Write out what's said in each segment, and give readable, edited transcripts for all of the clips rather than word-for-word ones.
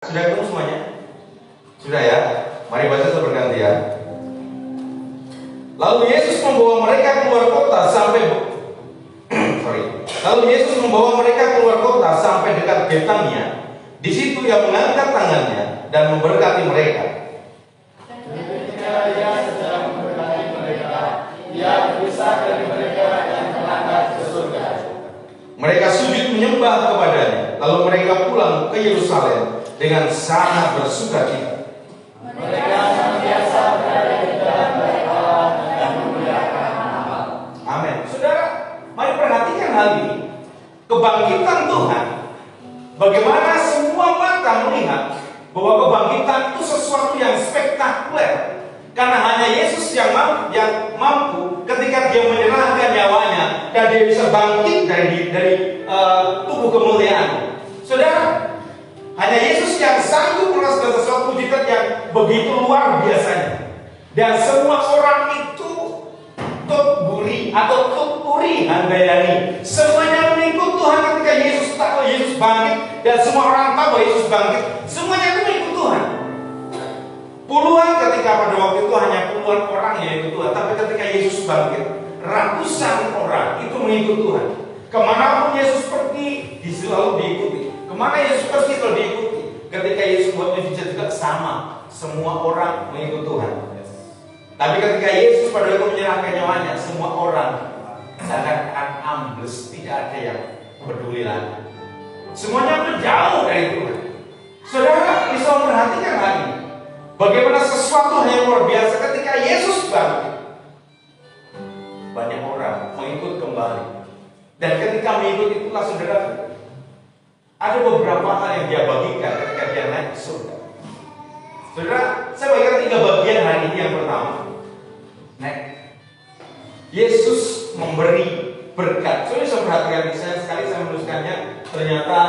Sudah ketemu semuanya? Sudah ya? Mari baca bergantian. Lalu Yesus membawa mereka keluar kota sampai dekat Betania. Di situ ia mengangkat tangannya dan memberkati mereka. Ketika ia sedang memberkati mereka, ia berpisah dari mereka dan melangkah ke surga. Mereka sujud menyembah kepadanya. Lalu mereka pulang ke Yerusalem dengan sangat bersukacita. Mereka senantiasa berada di dalam bait Allah dan memuliakan nama. Amin. Saudara, mari perhatikan hal ini. Kebangkitan Tuhan, bagaimana semua mata melihat bahwa kebangkitan itu sesuatu yang spektakuler. Karena hanya Yesus yang mampu ketika dia menyerahkan nyawanya dan dia bisa bangkit dari tubuh kemuliaan. Saudara, hanya Yesus yang sanggup melakukan sesuatu mujizat yang begitu luar biasanya. Dan semua orang itu tutburi atau tuturi handayani, semuanya mengikut Tuhan ketika Yesus bangkit, dan semua orang tahu bahwa Yesus bangkit, semuanya itu mengikut Tuhan. Puluhan ketika pada waktu itu hanya puluhan orang yang ikut Tuhan, tapi ketika Yesus bangkit, ratusan orang itu mengikut Tuhan. Kemanapun Yesus pergi, selalu diikuti. Kemana Yesus pergi selalu diikuti. Ketika Yesus buat mujizat juga sama, semua orang mengikut Tuhan. Tapi ketika Yesus pada waktu menyerahkan nyawanya, semua orang seakan-akan ambles, tidak ada yang peduli lagi. Semuanya menjauh dari Tuhan. Saudara bisa memperhatikan hal ini. Bagaimana sesuatu yang luar biasa ketika Yesus bangkit, banyak orang mengikut kembali. Dan ketika mengikut itulah saudara, ada beberapa hal yang dia bagikan ketika dia naik ke surga. Saudara, saya bagikan 3 bagian hari ini. Yang pertama, Yesus memberi berkat. Saudara bisa perhatikan, saya menuliskannya, ternyata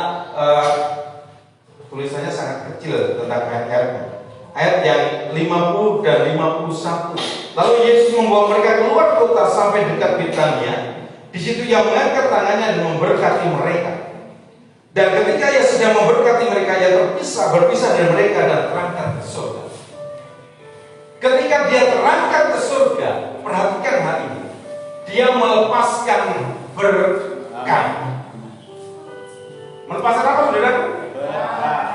tulisannya sangat kecil tentang ayat-ayatnya. Ayat yang 50 dan 51. Lalu Yesus membawa mereka keluar kota sampai dekat Betania. Di situ ia mengangkat tangannya dan memberkati mereka. Dan ketika ia sedang memberkati mereka, ia berpisah dari mereka dan terangkat ke surga. Ketika dia terangkat ke surga, perhatikan hal ini. Dia melepaskan berkat. Melepaskan apa, saudara?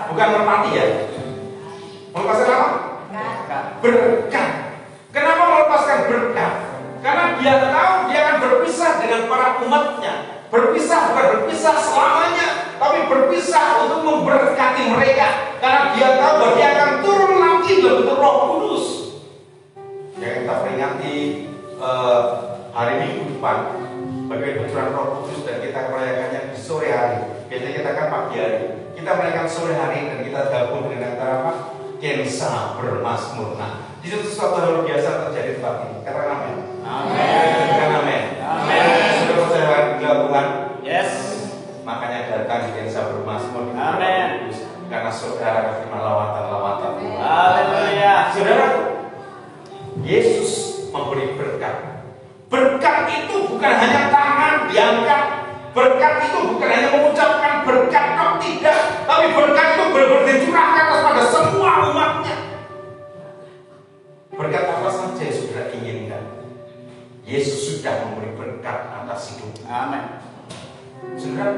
Bukan merpati ya. Melepaskan apa? Berkat. Kenapa melepaskan berkat? Karena dia tahu dia akan berpisah dengan para umatnya. Berpisah bukan berpisah selamanya, tapi berpisah untuk memberkati mereka. Karena dia tahu bahwa dia akan turun lagi dalam bentuk Roh Kudus. Yang kita peringati hari Minggu depan bagi pencurahan Roh Kudus, dan kita merayakannya di sore hari. Biasanya kita kan pagi hari. Kita merayakan sore hari dan kita gabung dengan antara apa? Kensa bermasmur. Nah, di situ sesuatu yang luar biasa terjadi di tempat ini. Katakan amin. Amin. Katakan amin. Amin. Sudah percaya bila Tuhan? Yes. Makanya datang di Kensa bermasmur. Amin. Karena saudara menerima lawatan-lawatan. Haleluya. Saudara, Yesus memberi berkat. Berkat itu bukan hanya tangan diangkat. Berkat itu bukan hanya mengucapkan berkat, tidak. Tapi berkat itu benar-benar dicurahkan kepada semua umatnya. Berkat apa saja yang saudara inginkan, Yesus sudah memberi berkat atas hidup. Amin. Saudara,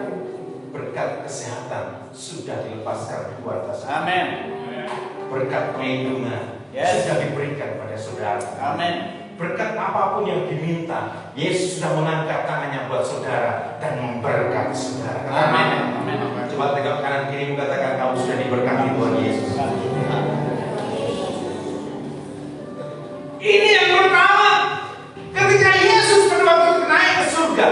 berkat kesehatan sudah dilepaskan kepada saudara. Amin. Berkat perlindungan sudah diberikan pada saudara. Amin. Berkat apapun yang diminta, Yesus sudah mengangkat tangannya buat saudara dan memberkati saudara. Amin. Amin. Coba tegak kanan kiri katakan, kamu sudah diberkati Tuhan Yesus. Ini yang pertama. Ketika Yesus pada waktu naik ke surga,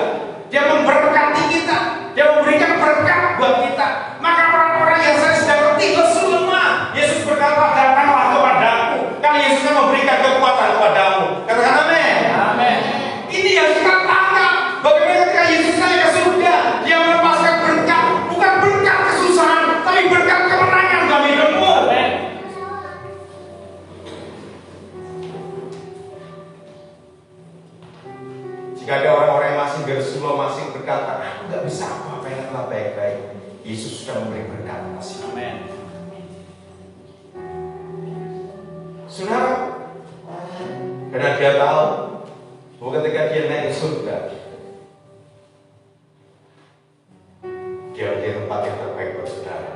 dia memberkati kita, dia memberikan berkat buat kita. Maka orang-orang yang saya sedang letih lesu lemah, Yesus berkata, datanglah kepadaku, karena Yesus akan memberikan kekuatan kepadamu. Katakan amin. Amin. Ini yang kita tangkap. Bagaimana ketika Yesus naik ke surga, dia melepaskan berkat, bukan berkat kesusahan, tapi berkat kemenangan dalam hidupmu. Saudara, karena dia tahu bahwa ketika dia naik ke surga, dia di tempat yang terbaik buat saudara.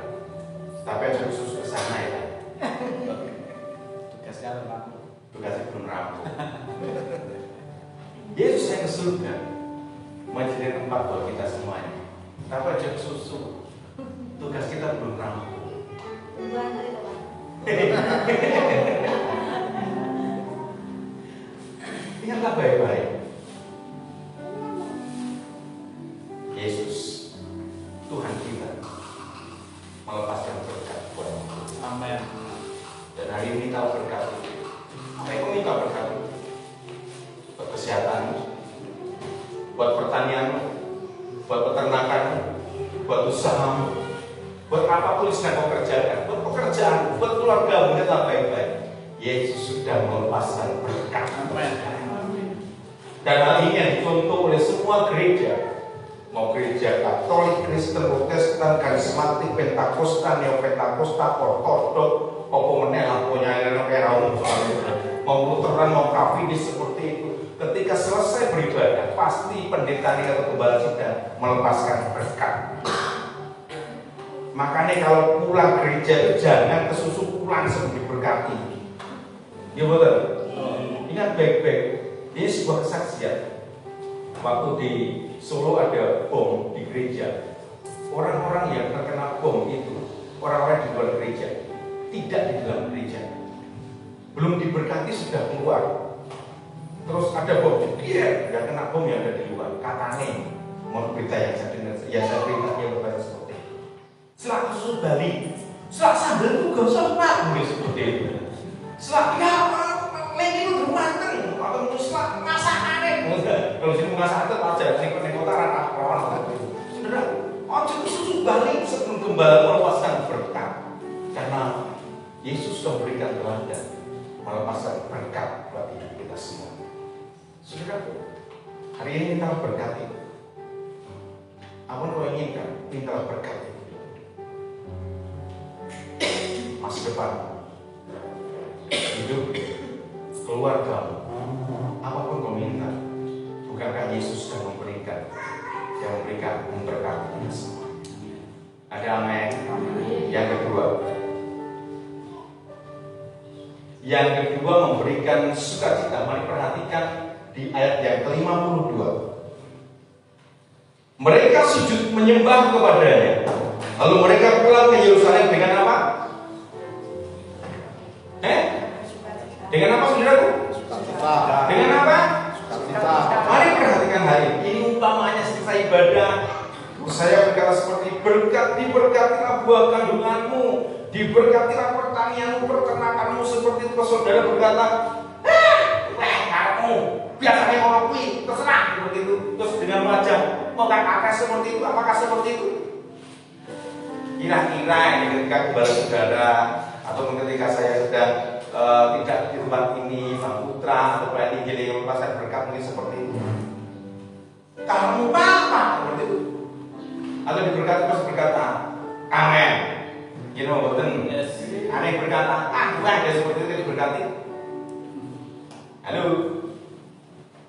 Tapi aja khusus ke sana ya. Tugasnya belum rampung. Yesus yang ke surga menjadi tempat buat kita semuanya. Tapi aja susu, tugas kita belum rampung. Ingatlah baik-baik. Yesus, Tuhan kita, melepaskan berkat buat kita. Amin. Dan hari ini kita berkat. Apa yang minta berkat? Buat kesehatan, buat pertanian, buat peternakan, buat usaha, buat apapun yang sedang kau kerjakan, buat pekerjaan, buat keluarga, ingatlah baik-baik. Yesus sudah melepaskan berkat. Dan hal ini yang dicontoh oleh semua gereja, mau gereja Katolik, Kristen, Protestan, Karismatik, Pentakosta, Neo-Pentakosta, Ortodok, apa meneh lampunya yang raung mau Lutheran, mau Calvinis seperti itu. Ketika selesai beribadah, pasti pendeta atau gembala kita melepaskan berkat. Makanya kalau pulang gereja jangan kesusu pulang sebelum diberkati. Ya betul. Ingat baik-baik. Ini sebuah kesaksian. Waktu di Solo ada bom di gereja. Orang-orang yang terkena bom itu, orang-orang di luar gereja, tidak di dalam gereja. Belum diberkati sudah keluar. Terus ada bom, dia nggak kena bom yang ada di luar. Katanya, mau berita yang saya dengar, ya saya berita dia berkata seperti itu. Setelah susu Bali, setelah sambal itu gak usah pak, mungkin seperti itu. Setelah ya lagi itu bermateng, atau setelah masakannya, kalau sini masak itu aja, nih kota rata rawan itu. Saudara, ojo susu Bali sebelum gembala melepaskan berkat, karena Yesus sudah berikan teladan melepaskan berkat buat hidup kita semua. Saudara, hari ini kita berkati. Apa yang kau inginkan? Minta berkat. Masa depan, hidup, keluarga, apapun kau minta, bukankah Yesus sudah memberikan, yang memberikan memberkati kita semua? Ada amin. Yang kedua memberikan sukacita. Mari perhatikan di ayat yang ke-52. Mereka sujud menyembah kepadanya. Lalu mereka pulang ke Yerusalem dengan apa? Dengan apa saudaraku? Dengan apa? Mari perhatikan hari ini umpamanya setelah ibadah. Saya berkata seperti diberkatilah buah kandunganmu, diberkatilah pertanianmu, peternakanmu, seperti itu. Saudara berkata, kamu biasanya mau kui, terserah seperti itu. Terus dengan wajah mau kakak seperti itu, apakah seperti itu? Kira-kira ini ketika kembali saudara, ataupun ketika saya sedang tidak di tempat ini, Bang Putra atau Pak Injil yang melepaskan berkat mungkin seperti itu. Kamu apa seperti itu? Atau diberkati pas berkata, amin. You know, betul. Aneh berkata, bukan ya seperti itu diberkati. Halo,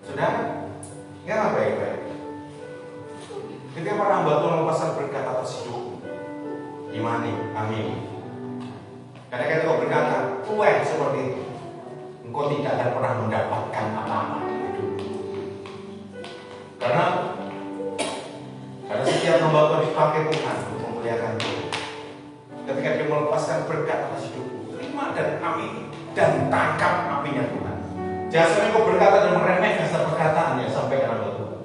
saudara, ingat apa baik-baik. Ketika para hamba Tuhan melepaskan berkat atas hidupmu, imani, amin. Karena ketika kau berkata, seperti itu, engkau tidak akan pernah mendapatkan apa-apa di hidupmu. Karena setiap hamba Tuhan dipakai Tuhan untuk memuliakan Tuhan. Ketika dia melepaskan berkat atas hidupmu, terima dan amin, dan tangkap apinya Tuhan. Jangan sampai kau berkata dan meremehkan setiap perkataannya sampai ke hamba Tuhan.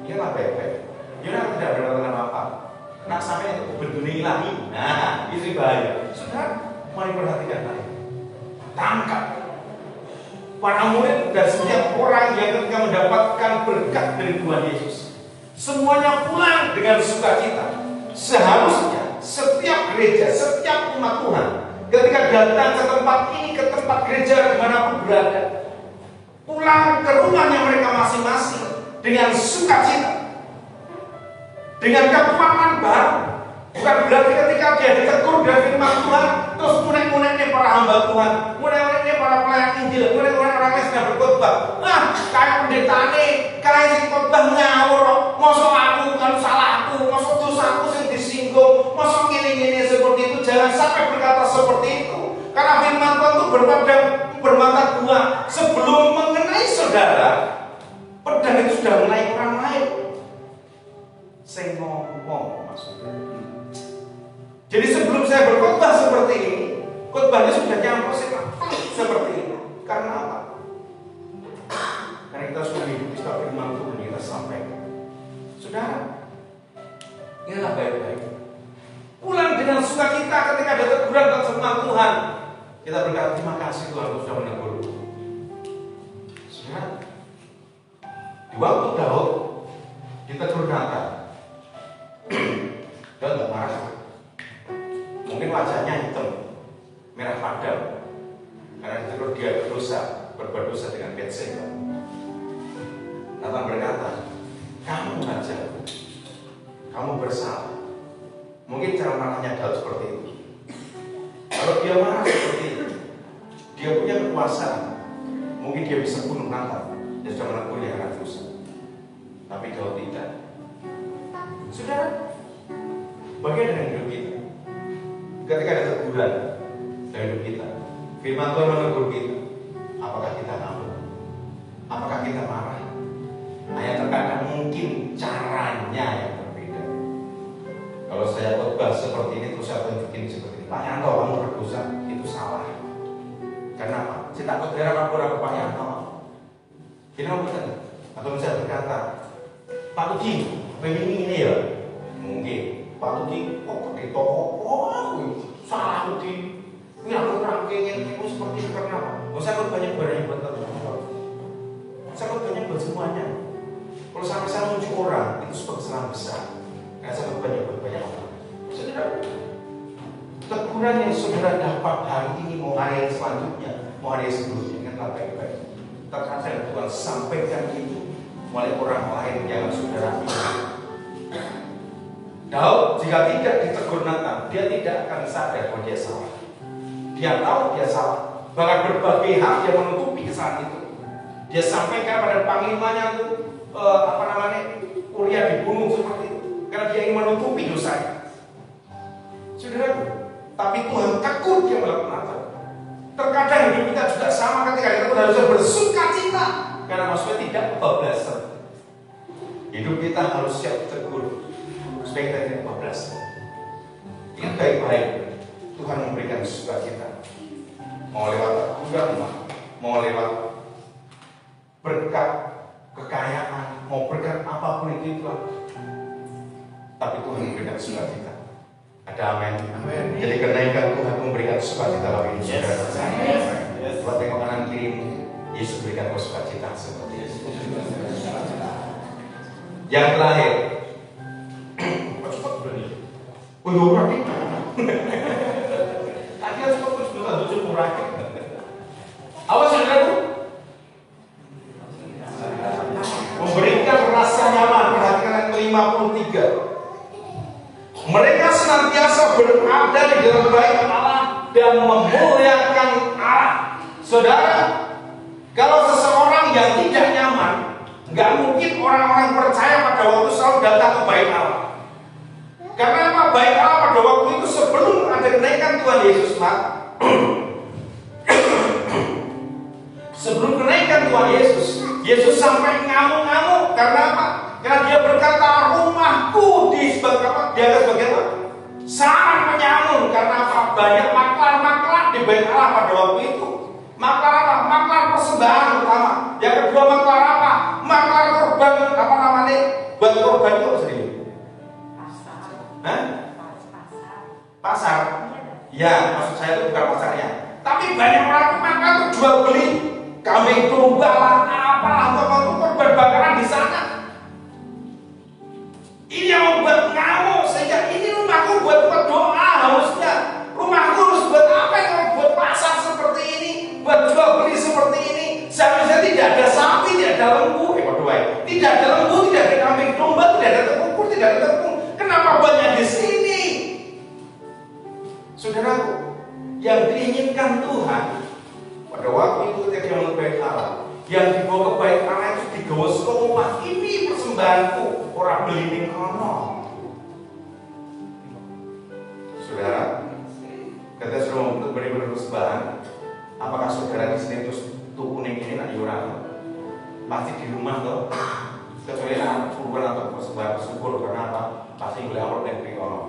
Ingatlah baik-baik. Yona tidak berkata apa. Nak sampai itu berduni lagi. Nah, itu bahaya. Sudah, mari perhatikan tadi. Tangkap para murid dan setiap orang yang ketika mendapatkan berkat dari Tuhan Yesus, semuanya pulang dengan sukacita. Seharusnya setiap gereja, setiap umat Tuhan, ketika datang ke tempat ini, ke tempat gereja dimanapun berada, pulang ke rumahnya mereka masing-masing dengan sukacita, dengan kekuatan baru. Bukan berarti ketika dia ditegur dari firman Tuhan terus munek-muneknya para hamba hamba Tuhan, mulai ini para pelayan Injil, mulai orang yang sedang berkhotbah. Kayak pendeta nih, kayak si khotbah ngawur. Mosok aku kan salahku, mosok dosaku yang disinggung, mosok gini-gini seperti itu. Jangan sampai berkata seperti itu. Karena firman Tuhan itu bermata dua. Sebelum mengenai saudara, pedang itu sudah mengenai orang lain. Saya ngomong maksudnya. Jadi sebelum saya berkhotbah seperti ini, khotbahnya sudah nyampe seperti ini. Karena apa? Karena kita sudah hidup di sebuah firman Tuhan yang kita sampaikan. Saudara, inilah baik-baik. Pulang dengan sukacita ketika ada teguran dan firman Tuhan. Kita berkata terima kasih Tuhan sudah menegur. Saudara, di waktu Daud ditegur Nathan, dia nggak marah. Mungkin wajahnya hitam, merah padam, karena ditegur dia berbuat dosa dengan Batseba. Nathan berkata, kamu raja, kamu bersalah. Mungkin cara marahnya Daud seperti itu. Kalau dia marah seperti itu, dia punya kekuasaan. Mungkin dia bisa bunuh Nathan. Dia sudah menegur dia karena dosa. Tapi Daud tidak. Saudara, bagian dengan hidup kita. Ketika ada teguran dalam hidup kita, firman Tuhan menegur kita, apakah kita ngamuk? Apakah kita marah? Hanya terkadang mungkin caranya yang berbeda. Kalau saya khotbah seperti ini, terus saya tunjukin seperti ini, Pak Yanto kamu berdosa, itu salah. Kenapa? Saya takut daerah lapor ke Pak Yanto. Ini apa betul? Atau misalnya berkata, Pak Tuki, ini ya? Mungkin Pak Tuki, pakai toko, salah Tuki. Ini aku rangkingin itu seperti itu karena apa? Saya ikut banyak barang buat teman-teman. Saya ikut banyak buat semuanya. Kalau sampai saya muncul orang, itu sebuah kesalahan besar. Karena saya ikut banyak orang. Saudara, teguran yang saudara dapat hari ini, mau hari yang selanjutnya, mau hari yang sebelumnya, ingatlah baik-baik. Terkadang Tuhan sampaikan itu oleh orang lain yang saudara ingat. Daud jika tidak ditegur Nathan, dia tidak akan sadar bahwa dia salah. Dia tahu dia salah. Bahkan berbagai hal dia menutupi kesalahan itu. Dia sampaikan pada panglimanya itu Uria dibunuh seperti itu karena dia ingin menutupi dosanya. Saudara, tapi Tuhan tegur dia melakukan apa? Terkadang hidup kita juga sama ketika kita harus bersuka cita karena maksudnya tidak kebablasan. Hidup kita harus siap tegur supaya kita tidak kebablasan. Ingat baik-baik, Tuhan memberikan sukacita. Mau lewat agama, mau lewat berkat kekayaan, mau berkat apapun itu Tuhan. Tapi Tuhan memberikan sukacita. Ada amin. Amin. Jadi kenaikan Tuhan memberikan sukacita dalam hidup saudara. Coba tengok kanan kiri, Yesus berikan sukacita seperti itu. Yang terakhir, cepat berani. Berani. Tadi harus fokus dulu, tujuh kurang. Awas saudaraku. Memberikan rasa nyaman. Perhatikan ayat 53. Mereka senantiasa berada di dalam baik Allah dan memuliakan Allah. Saudara, kalau seseorang yang tidak nyaman, nggak mungkin orang-orang percaya pada waktu selalu datang ke baik Allah. Karena apa? Baik Allah pada waktu itu sebelum ada kenaikan Tuhan Yesus, Pak. Sebelum kenaikan Tuhan Yesus, Yesus sampai ngamuk-ngamuk. Karena apa? Karena dia berkata, rumahku di atas bagian apa? Sangat menyamun. Karena apa? Banyak maklar-maklar di bait Allah pada waktu itu. Maklar apa? Maklar persembahan utama. Yang kedua maklar apa? Maklar korban apa namanya? Buat korban itu apa sendiri? Pasar. Pasar. Ya, maksud saya itu bukan pasarnya. Tapi banyak orang maklar itu jual beli kambing domba lah, apalah untuk korban bakaran di sana. Ini yang membuat ngamuk sehingga ini rumahku buat doa harusnya. Rumahku harus buat apa yang buat pasar seperti ini, buat jual beli seperti ini. Seharusnya tidak ada sapi, tidak ada lembu, tidak ada lembu, tidak ada kambing domba, tidak ada tepung, tidak ada tepung. Kenapa banyak di sini? Saudaraku, yang diinginkan Tuhan pada waktu itu ketika dia melihat bait Allah, yang dibawa ke bait Allah itu digawa selomah, ini persembahanku, orang beli ning kono. Saudara, ketika sudah beri persembahan, apakah saudara di sini terus tuku ning ini nak diurang? Pasti di rumah tuh, kecuali anak kurban atau persembahan syukur, karena apa? Pasti beli amplop ning kono.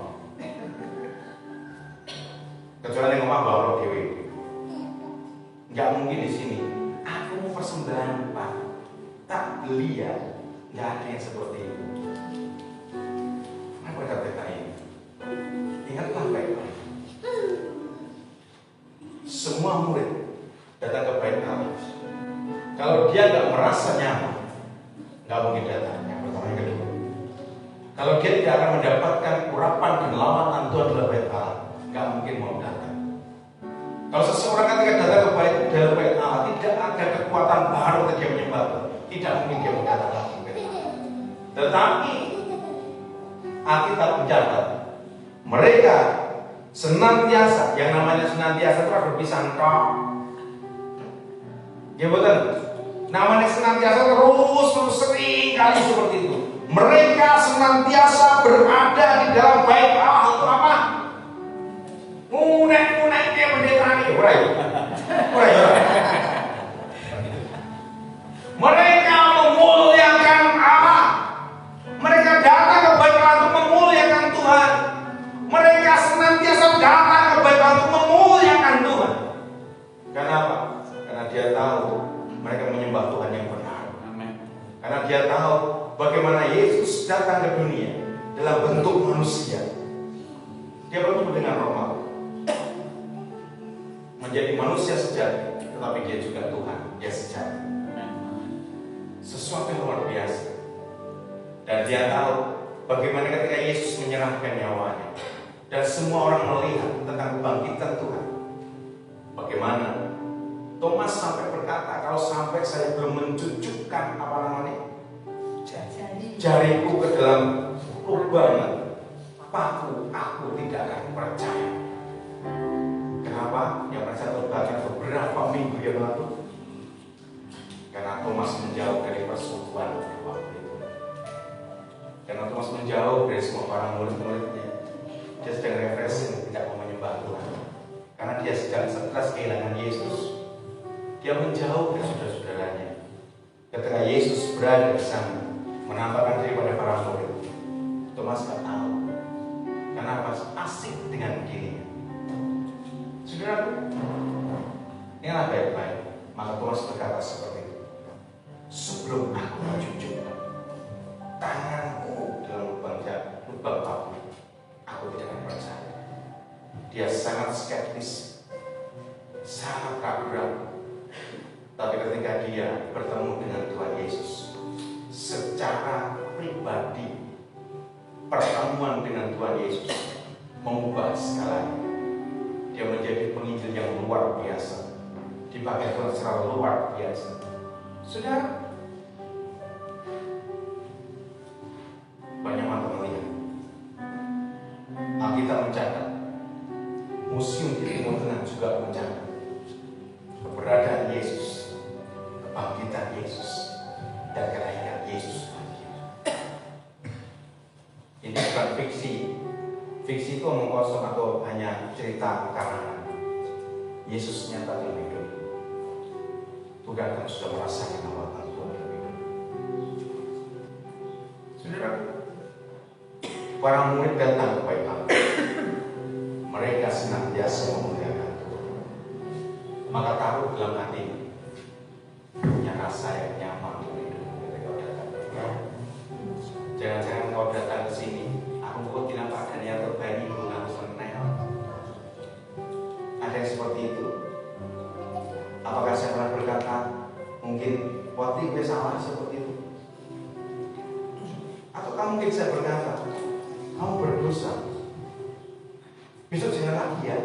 Kecuali yang ngomong bawa dewi, nggak mungkin di sini. Aku mau persembahan Pak, tak beli ya, nggak ada yang seperti itu. Apa kata ini? Ingatlah baik-baik. Semua murid datang ke bait Allah. Kalau dia nggak merasa nyaman, nggak mungkin datang. Yang pertama, yang kedua, kalau dia tidak akan mendapatkan urapan dan lawatan Tuhan dalam bait Allah, nggak mungkin mau datang. Kalau seseorang ketika datang ke bait Allah tidak ada kekuatan baru untuk dia menyembah Tuhan, tidak mungkin dia mau datang lagi. Tetapi Alkitab mencatat mereka senantiasa, yang namanya senantiasa itu harus berpisah kok. Ya betul. Namanya senantiasa terus sering kali seperti itu. Mereka senantiasa berada di dalam bait Allah untuk apa? Munek-munek dia mendetrani, urai. Mereka memuliakan Allah. Mereka datang ke bait Allah untuk memuliakan Tuhan. Mereka senantiasa datang ke bait Allah untuk memuliakan Tuhan. Kenapa? Karena dia tahu mereka menyembah Tuhan yang benar. Amin. Karena dia tahu bagaimana Yesus datang ke dunia dalam bentuk manusia. Dia bertemu dengan Roh Maha, menjadi manusia sejati, tetapi dia juga Tuhan, dia sejati. Sesuatu yang luar biasa. Dan dia tahu bagaimana ketika Yesus menyerahkan nyawanya, dan semua orang melihat tentang kebangkitan Tuhan. Bagaimana Thomas sampai berkata, kalau sampai saya belum mencucukkan apa namanya jariku ke dalam lubang paku, aku tidak akan percaya. Kenapa? Yang saya terbaca beberapa minggu yang lalu, karena Thomas menjauh dari persekutuan waktu itu. Karena Thomas menjauh dari semua para murid-muridnya. Dia sedang refreshing, tidak mau menyembah Tuhan. Karena dia sedang stres kehilangan Yesus. Dia menjauh dari saudara-saudaranya. Ketika Yesus berada di sana, menampakkan diri pada para murid, Thomas tak tahu. Kenapa? Asik dengan dirinya. Saudara, ingatlah baik-baik. Maka Thomas berkata seperti itu. Sebelum aku mencucukkan tanganku dalam lubang paku, aku tidak akan percaya. Dia sangat skeptis, sangat ragu-ragu. Tapi ketika dia bertemu dengan Tuhan Yesus secara pribadi, pertemuan dengan Tuhan Yesus mengubah segalanya. Dia menjadi penginjil yang luar biasa, dipakai Tuhan secara luar biasa. Saudara, banyak mata melihat. Alkitab mencatat, museum di Timur Tengah juga mencatat keberadaan Yesus, kebangkitan Yesus, dan kelahiran Yesus. Ini bukan fiksi. Fiksi itu omong kosong atau hanya cerita karangan. Yesus nyata lebih hidup. Tuhan kan sudah merasakan lawatan Tuhan lebih hidup. Saudara, para murid datang ke bait Allah. Mereka senantiasa memuliakan Tuhan. Maka taruh dalam hati, punya rasa yang nyaman untuk hidup ketika kau datang. Jangan-jangan kau datang ke sini, aku kok tidak pada yang terbaik bunga senel. Ada yang seperti itu. Apakah saya pernah berkata, mungkin waktu gue salah seperti itu? Ataukah mungkin saya berkata, kamu berdosa, besok jangan lagi ya,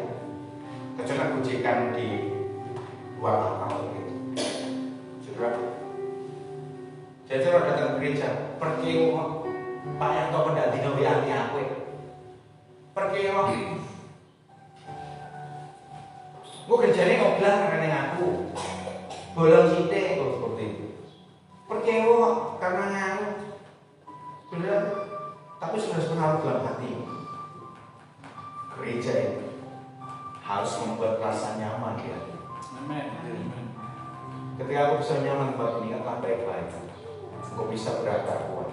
kecuali kucikan di luar kapal gitu. Saudara, jadi kalau datang ke gereja, pergi Pak yang tau pendak dino hati aku, pergi Gue kerjanya kok bilang karena aku bolong cite kok seperti itu. Perkewo karena ngaku. Sudah, tapi sudah sebenarnya dalam hati. Gereja itu harus membuat rasa nyaman ya. Amin. Ketika aku bisa nyaman buat ingatlah baik-baik, aku bisa berakar kuat.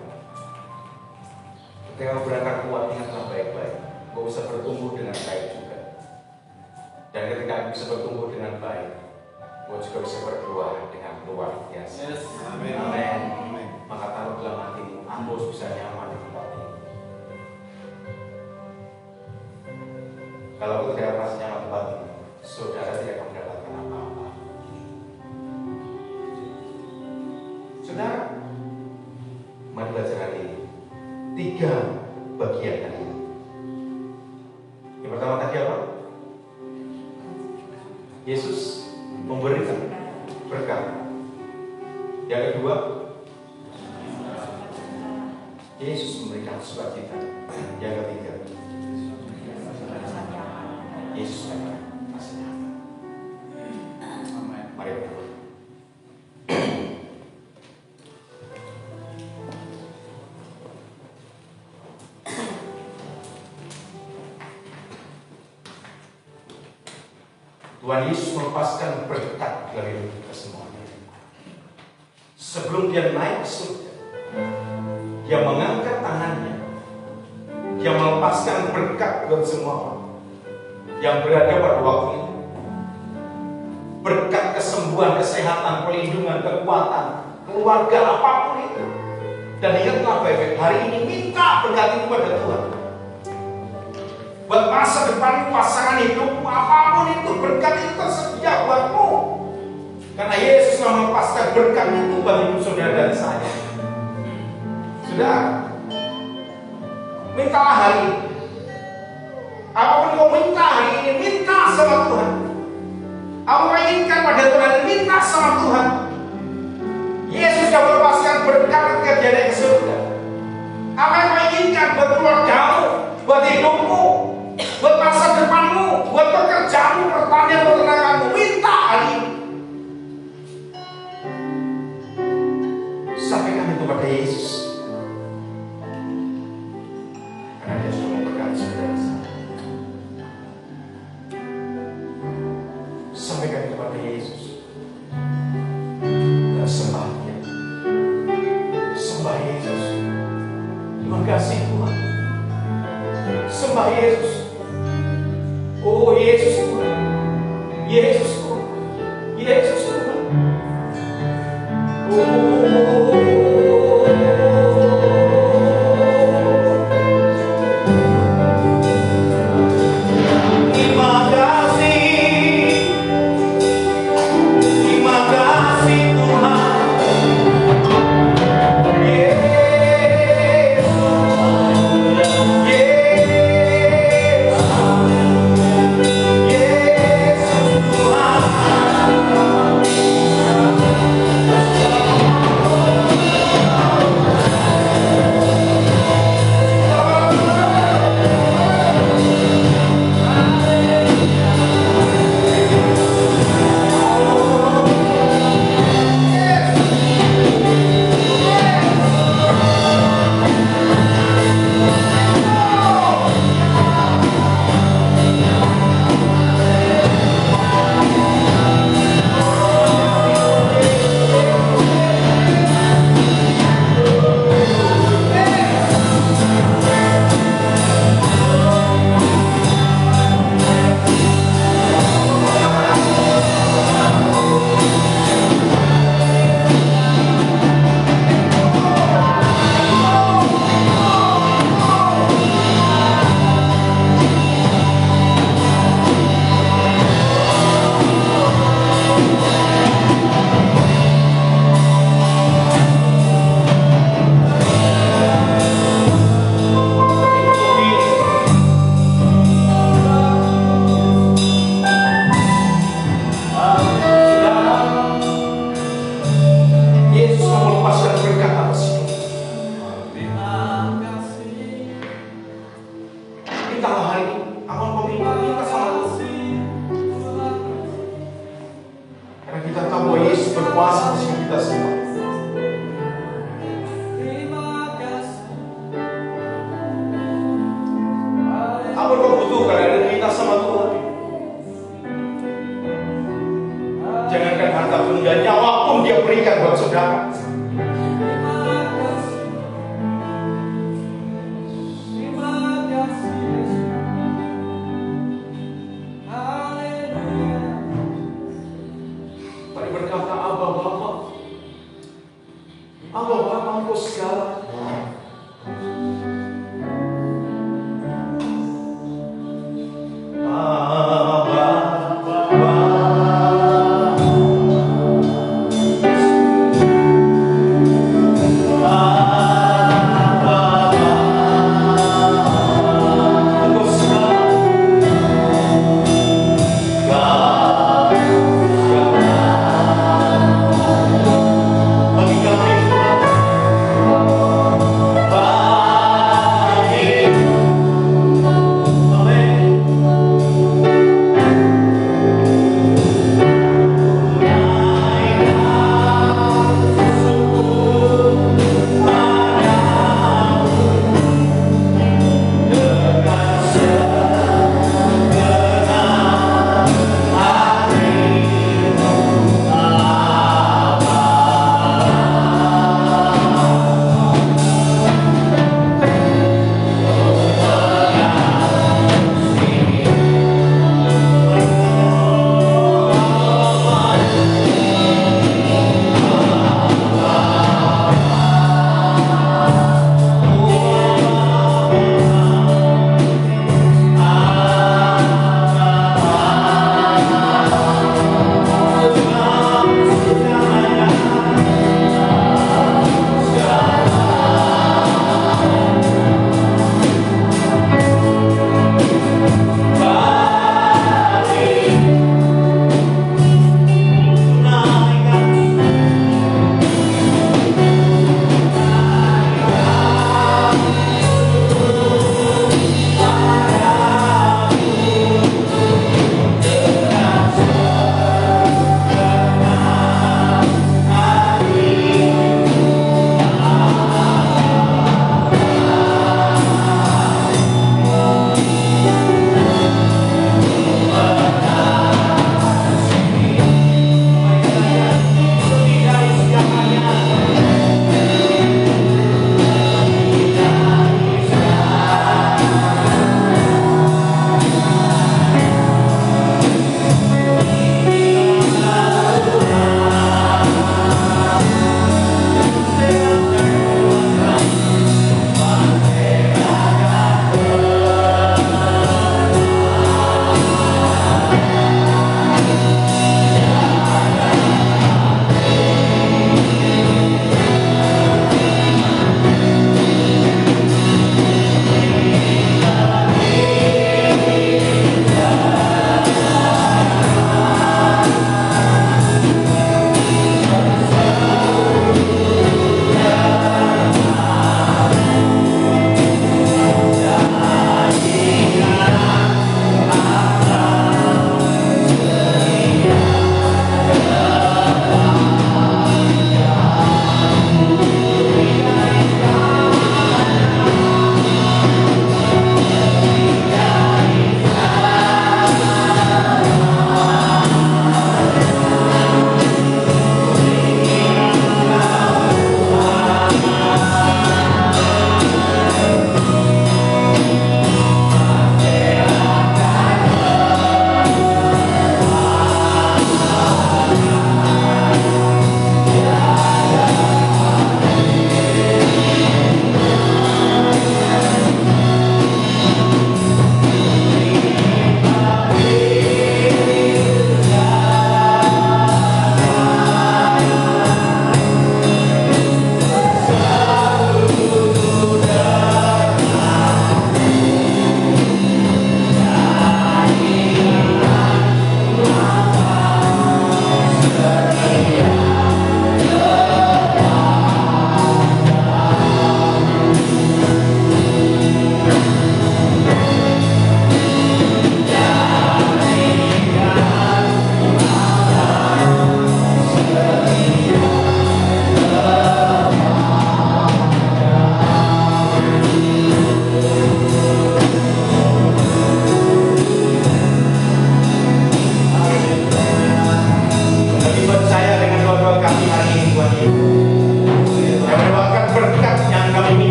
Ketika aku berakar kuat, ingatlah baik-baik, aku bisa bertumbuh dengan baik juga. Dan ketika aku bisa bertumbuh dengan baik, aku juga bisa berdoa dengan luar biasa. Yes. Amin. Amin. Maka taruh dalam hatimu, aku harus bisa nyaman di tempat ini. Kalau aku tidak merasa nyaman di tempat ini, saudara tidak akan mendapatkan apa-apa. Saudara, mari belajar hari ini 3 bagian hari ini. Yang pertama tadi apa? Yesus memberikan berkat. Yang kedua, Yesus memberikan sukacita. Yang ketiga, Yesus memberikan rasa nyaman. Mari berdoa. Tuhan Yesus melepaskan berkat dari kita semuanya. Sebelum dia naik ke surga, dia mengangkat tangannya, dia melepaskan berkat buat semua orang yang berada pada waktu itu. Berkat kesembuhan, kesehatan, perlindungan, kekuatan, keluarga, apapun itu. Dan ingatlah baik-baik, hari ini minta berkat itu pada Tuhan. Buat masa depan, pasangan hidupmu, apapun itu, berkat itu tersedia buatmu. Karena Yesus telah melepaskan berkat itu bagi hidup saudara dan saya. Sudah, mintalah hari ini. Apapun kau minta hari ini, minta sama Tuhan. Apa kau inginkan pada Tuhan, minta sama Tuhan. Yesus sudah melepaskan berkat ketika dia naik ke surga. Apa yang kau inginkan buat keluargamu, buat hidupmu, buat masa depanmu, buat pekerjaanmu, pertanian, peternakanmu, minta hari ini. Sampaikan itu pada Yesus. Karena dia sudah memberkati saudara saya. Sampaikan itu pada Yesus. Dan sembah dia. Sembah Yesus. Terima kasih Tuhan. Sembah Yesus. Oh Yesus Tuhan. Yesus Tuhan. Yesus Tuhan. Tuhan berikan buat saudara.